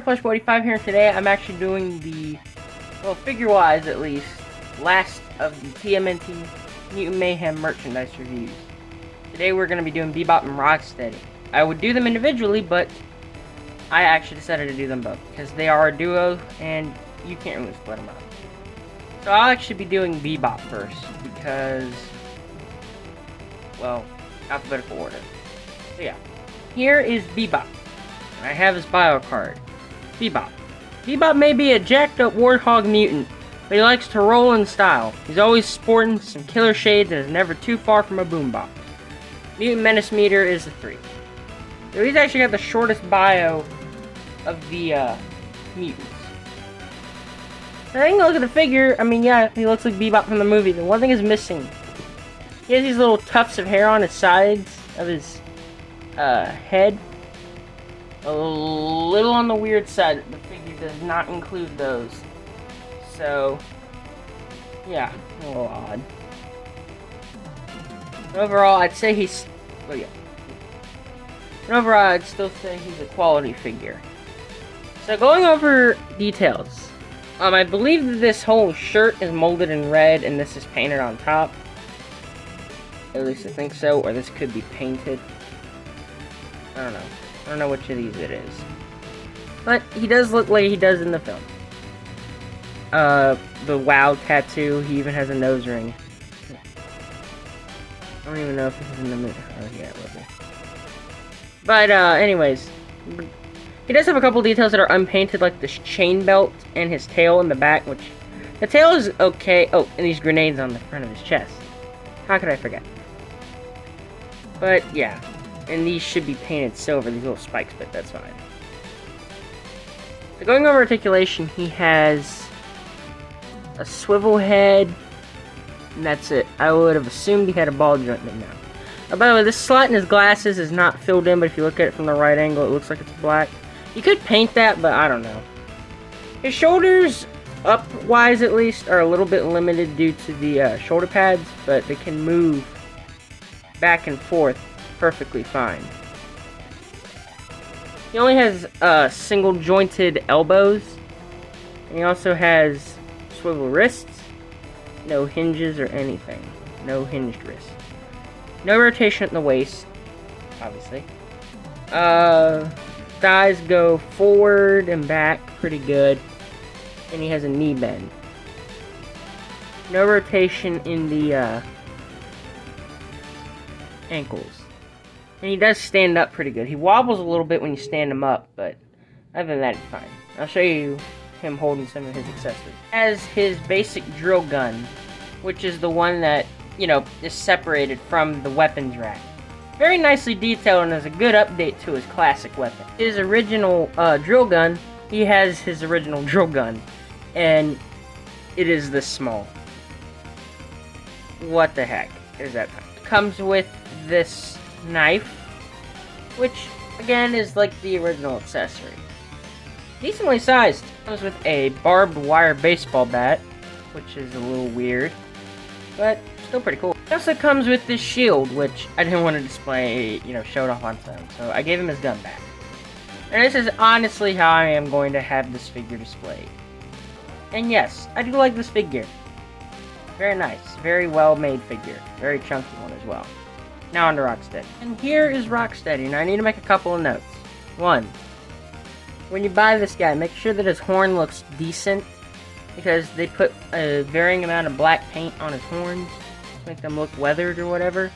Flesh45 here. Today I'm actually doing the, well, figure-wise at least, last of the TMNT Mutant Mayhem merchandise reviews. Today we're going to be doing Bebop and Rocksteady. I would do them individually, but I actually decided to do them both, because they are a duo, and you can't really split them up. So I'll actually be doing Bebop first, because, well, alphabetical order. So yeah, here is Bebop. I have his bio card. Bebop. Bebop may be a jacked-up warthog mutant, but he likes to roll in style. He's always sporting some killer shades and is never too far from a boombox. Mutant menace meter is a 3. So he's actually got the shortest bio of the mutants. So taking a look at the figure, I mean, yeah, he looks like Bebop from the movie. The one thing is missing. He has these little tufts of hair on his sides of his head. A little on the weird side. The figure does not include those. So, yeah, a little odd. But overall, I'd say he's... Oh, yeah. And overall, I'd still say he's a quality figure. So, going over details. I believe that this whole shirt is molded in red, and this is painted on top. At least I think so, or this could be painted. I don't know. I don't know which of these it is. But he does look like he does in the film. The WoW tattoo, he even has a nose ring. I don't even know if this is in the movie. Oh, yeah, it will be. But, anyways. He does have a couple details that are unpainted, like this chain belt and his tail in the back, which... The tail is okay. Oh, and these grenades on the front of his chest. How could I forget? But, yeah. And these should be painted silver, these little spikes, but that's fine. So going over articulation, he has a swivel head, and that's it. I would have assumed he had a ball joint, but no. By the way, this slot in his glasses is not filled in, but if you look at it from the right angle, it looks like it's black. You could paint that, but I don't know. His shoulders, up-wise at least, are a little bit limited due to the shoulder pads, but they can move back and forth perfectly fine. He only has single jointed elbows, and he also has swivel wrists, no hinges or anything, no hinged wrists, no rotation at the waist, obviously. Thighs go forward and back pretty good, and he has a knee bend. No rotation in the ankles. And he does stand up pretty good. He wobbles a little bit when you stand him up, but other than that, it's fine. I'll show you him holding some of his accessories. As his basic drill gun, which is the one that, you know, is separated from the weapons rack. Very nicely detailed and is a good update to his classic weapon. His original drill gun, he has his original drill gun, and it is this small. What the heck is that? Comes with this knife, which again is like the original accessory. Decently sized. Comes with a barbed wire baseball bat, which is a little weird, but still pretty cool. It also comes with this shield, which I didn't want to display, you know, show it off on film, so I gave him his gun back. And this is honestly how I am going to have this figure displayed. And yes, I do like this figure. Very nice, very well made figure. Very chunky one as well. Now on to Rocksteady. And here is Rocksteady, and I need to make a couple of notes. 1. When you buy this guy, make sure that his horn looks decent, because they put a varying amount of black paint on his horns to make them look weathered or whatever.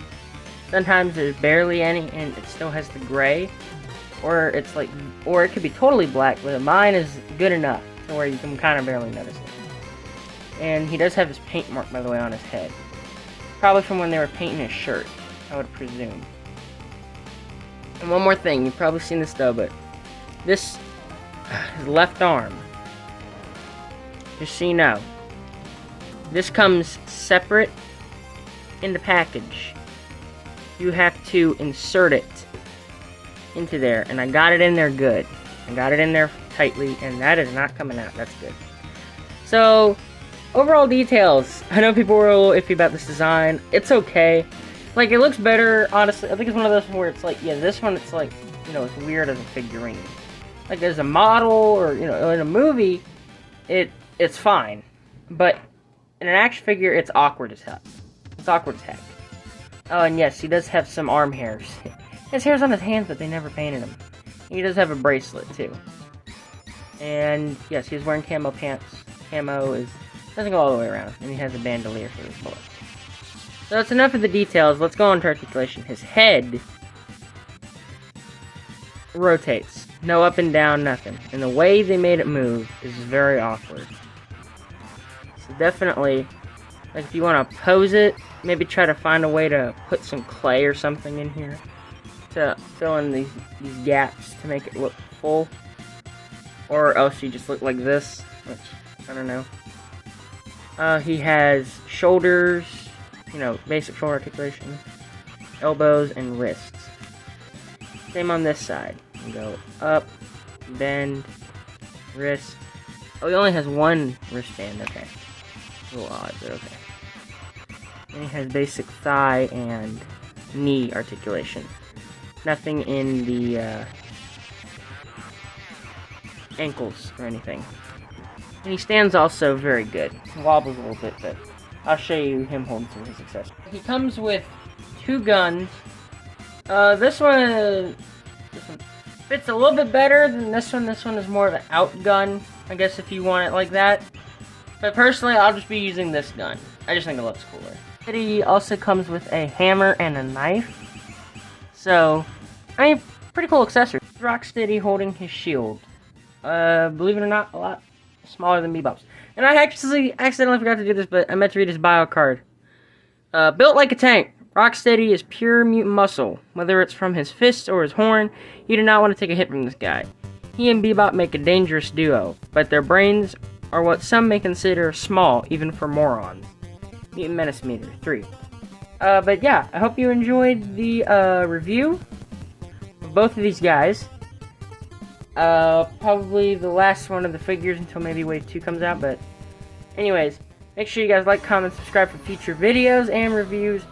Sometimes there's barely any, and it still has the gray, or it's like, or it could be totally black, but mine is good enough to where you can kind of barely notice it. And he does have his paint mark, by the way, on his head. Probably from when they were painting his shirt, I would presume. And one more thing, you've probably seen this though, but this, his left arm, just so you know, this comes separate in the package. You have to insert it into there, and I got it in there good. I got it in there tightly, and that is not coming out. That's good. So, overall details. I know people were a little iffy about this design. It's okay. Like, it looks better, honestly. I think it's one of those where it's like, yeah, this one, it's like, you know, it's weird as a figurine. like as a model or in a movie, it's fine, but in an action figure, it's awkward as heck. It's awkward as heck. Oh, and yes, he does have some arm hairs. He has hairs on his hands, but they never painted him. He does have a bracelet too. And yes, he's wearing camo pants. Camo doesn't go all the way around, and he has a bandolier for his bullets. So that's enough of the details. Let's go on to articulation. His head rotates. No up and down, nothing. And the way they made it move is very awkward. So definitely, like if you want to pose it, maybe try to find a way to put some clay or something in here to fill in these gaps to make it look full. Or else you just look like this, which, I don't know. He has shoulders, basic shoulder articulation, elbows, and wrists. Same on this side. You go up, bend, wrist. Oh, he only has one wristband, okay. A little odd, but okay. And he has basic thigh and knee articulation. Nothing in the ankles or anything. And he stands also very good. He wobbles a little bit, but I'll show you him holding some of his accessories. He comes with 2 guns. This one fits a little bit better than this one. This one is more of an out gun, I guess, if you want it like that. But personally, I'll just be using this gun. I just think it looks cooler. He also comes with a hammer and a knife. So, pretty cool accessory. Rocksteady holding his shield. Believe it or not, a lot smaller than Bebop's. And I actually accidentally forgot to do this, but I meant to read his bio card. Built like a tank. Rocksteady is pure mutant muscle. Whether it's from his fists or his horn, you do not want to take a hit from this guy. He and Bebop make a dangerous duo, but their brains are what some may consider small, even for morons. Mutant Menace Meter 3. But yeah, I hope you enjoyed the review of both of these guys. Probably the last one of the figures until maybe Wave 2 comes out, but anyways, make sure you guys like, comment, subscribe for future videos and reviews.